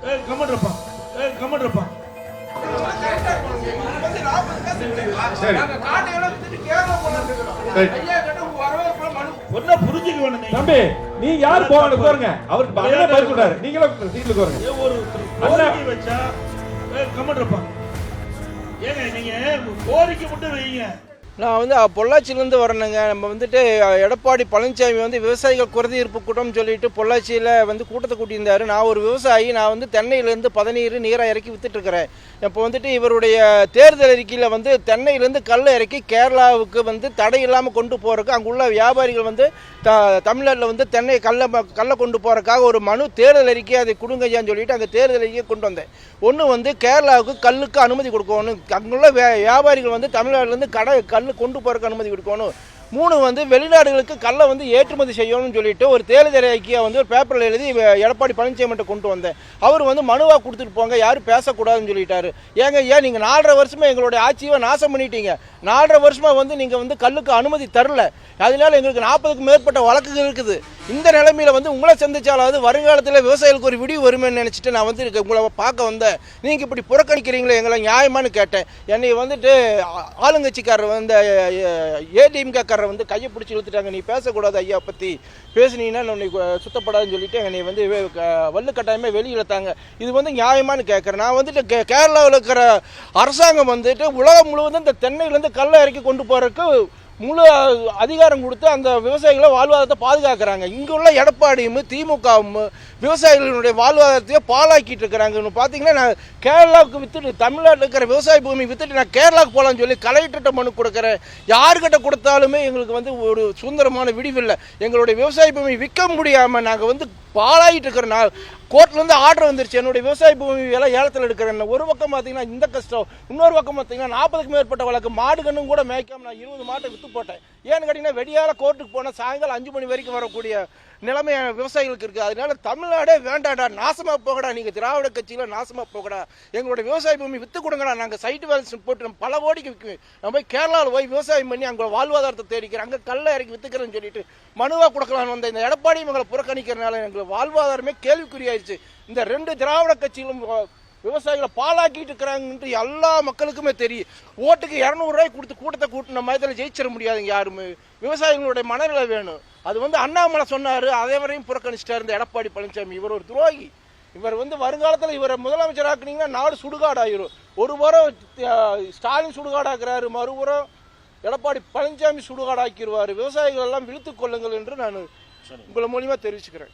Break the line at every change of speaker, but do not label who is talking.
கமெண்ட்ப்பா கமெண்ட்ப்பா
தம்பி நீ யார் போங்க அவருக்கு நீங்களும் சீட்ல போறீங்க
ஒரு வச்சா கமெண்ட்ப்பா ஏங்க நீங்க கோரிக்கை மட்டும் வைங்க.
நான் வந்து பொள்ளாச்சியிலேருந்து வரணுங்க. நம்ம வந்துட்டு எடப்பாடி பழனிசாமி வந்து விவசாயிகள் குறைதீர்ப்பு கூட்டம்னு சொல்லிட்டு பொள்ளாச்சியில் வந்து கூட்டத்தை கூட்டியிருந்தார். நான் ஒரு விவசாயி, நான் வந்து தென்னையிலேருந்து பதநீர் நீரை இறக்கி விற்றுட்டுருக்கிறேன். இப்போ வந்துட்டு இவருடைய தேர்தல் அறிக்கையில் வந்து தென்னையிலேருந்து கல் இறக்கி கேரளாவுக்கு வந்து தடை இல்லாமல் கொண்டு போகிறதுக்கு அங்குள்ள வியாபாரிகள் வந்து தமிழ்நாட்டில் வந்து தென்னை கல்லை கொண்டு போகிறதுக்காக ஒரு மனு தேர்தல் அறிக்கை அதை கொடுங்கய்யான்னு சொல்லிட்டு அந்த தேர்தல் அறிக்கையை கொண்டு வந்தேன். ஒன்று வந்து கேரளாவுக்கு கல்லுக்கு அனுமதி கொடுக்கணும், அங்குள்ள வியாபாரிகள் வந்து தமிழ்நாட்டிலேருந்து கல் கொண்டு போறதுக்கு அனுமதி கொடுக்கணும். 3 வந்து வெளிநாடுகளுக்கு கல்லை வந்து ஏற்றுமதி செய்யணும்னு சொல்லிட்டு ஒரு தேர்தல் அறிக்கையை வந்து ஒரு பேப்பரில் எழுதி எடப்பாடி பழனிசாமி கொண்டு வந்தேன். அவர் வந்து மனுவாக கொடுத்துட்டு போங்க, யாரும் பேசக்கூடாதுன்னு சொல்லிட்டாரு. ஏன் நீங்கள் 4.5 வருஷமா எங்களுடைய ஆட்சியை நாசம் பண்ணிட்டீங்க. 4.5 வருஷமா வந்து நீங்கள் வந்து கல்லுக்கு அனுமதி தரல. அதனால எங்களுக்கு 40க்கும் மேற்பட்ட வழக்குகள் இருக்குது. இந்த நிலைமையில வந்து உங்களை சந்திச்சாலாவது வருங்காலத்தில் விவசாயிகளுக்கு ஒரு விடிவு வருமென்னு நினச்சிட்டு நான் வந்து உங்களை பார்க்க வந்தேன். நீங்கள் இப்படி புறக்கணிக்கிறீங்களே, எங்களை நியாயமானு கேட்டேன். என்னை வந்துட்டு ஆளுங்கட்சிக்காரர் வந்து ஏடிஎம்கேக்காரர் வந்து கையை பிடிச்சி இழுத்துட்டாங்க. நீ பேசக்கூடாது, ஐயா பற்றி பேசுனீங்கன்னா உன்னை சுத்தப்படாதுன்னு சொல்லிட்டு என்னை வந்து வல்லுக்கட்டாயமாக வெளியிலத்தாங்க. இது வந்து நியாயமானு கேட்குறேன். நான் வந்துட்டு கேரளாவில் இருக்கிற அரசாங்கம் வந்துட்டு உலகம் முழுவதும் இந்த தென்னையிலேருந்து கல்லை இறக்கி கொண்டு போகிறதுக்கு முழு அதிகாரம் கொடுத்து அந்த விவசாயிகளை வாழ்வாதாரத்தை பாதுகாக்கிறாங்க. இங்கே உள்ள எடப்பாடியும் திமுகவும் விவசாயிகளுடைய வாழ்வாதாரத்தையே பாழாக்கிட்டு இருக்கிறாங்க. பார்த்தீங்கன்னா நான் கேரளாவுக்கு வித்துட்டு தமிழ்நாட்டில் இருக்கிற விவசாய பூமி வித்துட்டு நான் கேரளாவுக்கு போகலான்னு சொல்லி கலெக்டர்கிட்ட மனு கொடுக்குறேன். யாருக்கிட்ட கொடுத்தாலுமே எங்களுக்கு வந்து ஒரு சுதந்திரமான விடிவில்லை. எங்களுடைய விவசாய பூமி விற்க முடியாமல் நாங்கள் வந்து பாழாகிட்டு இருக்கிற நாள் கோர்ட்லேருந்து ஆர்டர் வந்துருச்சு. என்னுடைய விவசாய பூமி எல்லாம் ஏலத்தில் எடுக்கிறேன். ஒரு பக்கம் பார்த்தீங்கன்னா இந்த கஷ்டம், இன்னொரு பக்கம் பார்த்தீங்கன்னா 40க்கும் மேற்பட்ட வழக்கு. மாடு கண்ணும் கூட மேய்க்காம நான் 20 மாட்டை விற்று போட்டேன். ஏன்னு கேட்டிங்கன்னா வெடியால கோர்ட்டுக்கு போனால் சாயங்காலம் 5 மணி வரைக்கும் வரக்கூடிய நிலைமை விவசாயிகளுக்கு இருக்குது. அதனால தமிழ்நாடே வேண்டாடா, நாசமாக போகடா, நீங்கள் திராவிட கட்சியில் நாசமாக போகடா, எங்களுடைய விவசாய பூமி விற்று கொடுங்கடா, நாங்கள் சைட்டு வேலை போட்டு பல கோடிக்கு விற்குவேன். நம்ம போய் கேரளாவில் போய் விவசாயம் பண்ணி அங்கே வாழ்வாதாரத்தை தேடிக்கிறேன், அங்கே கல்லை இறக்கி விற்றுக்கிறேன்னு சொல்லிட்டு மனுவாக கொடுக்கலான்னு வந்த இந்த எடப்பாடி மக்களை புறக்கணிக்கிறதுனால எங்களுக்கு வாழ்வாதாரமே கேள்விக்குறியாயிருச்சு. இந்த 2 திராவிட கட்சிகளும் விவசாயிகளை பாழாக்கிட்டு இருக்கிறாங்கன்ட்டு எல்லா மக்களுக்குமே தெரியும். ஓட்டுக்கு 200 ரூபாய் கொடுத்து கூட்டத்தை கூட்டின மயத்தில் ஜெயிச்சிட முடியாதுங்க யாருமே. விவசாயிகளுடைய மனநிலை வேணும். அது வந்து அண்ணாமலை சொன்னார், அதே வரையும் புறக்கணிச்சிட்டார் இந்த எடப்பாடி பழனிசாமி. இவர் ஒரு துரோகி. இவர் வந்து வருங்காலத்தில் இவரை முதலமைச்சர் ஆக்குனீங்கன்னா நாடு சுடுகாடாயிரும். ஒரு புறம் ஸ்டாலின் சுடுகாடாக்குறாரு, மறுபுறம் எடப்பாடி பழனிசாமி சுடுகாடாக்கிடுவார். விவசாயிகள் எல்லாம் விழுத்துக் கொள்ளுங்கள் என்று நான் உங்களை மூலியமா தெரிவிச்சுக்கிறேன்.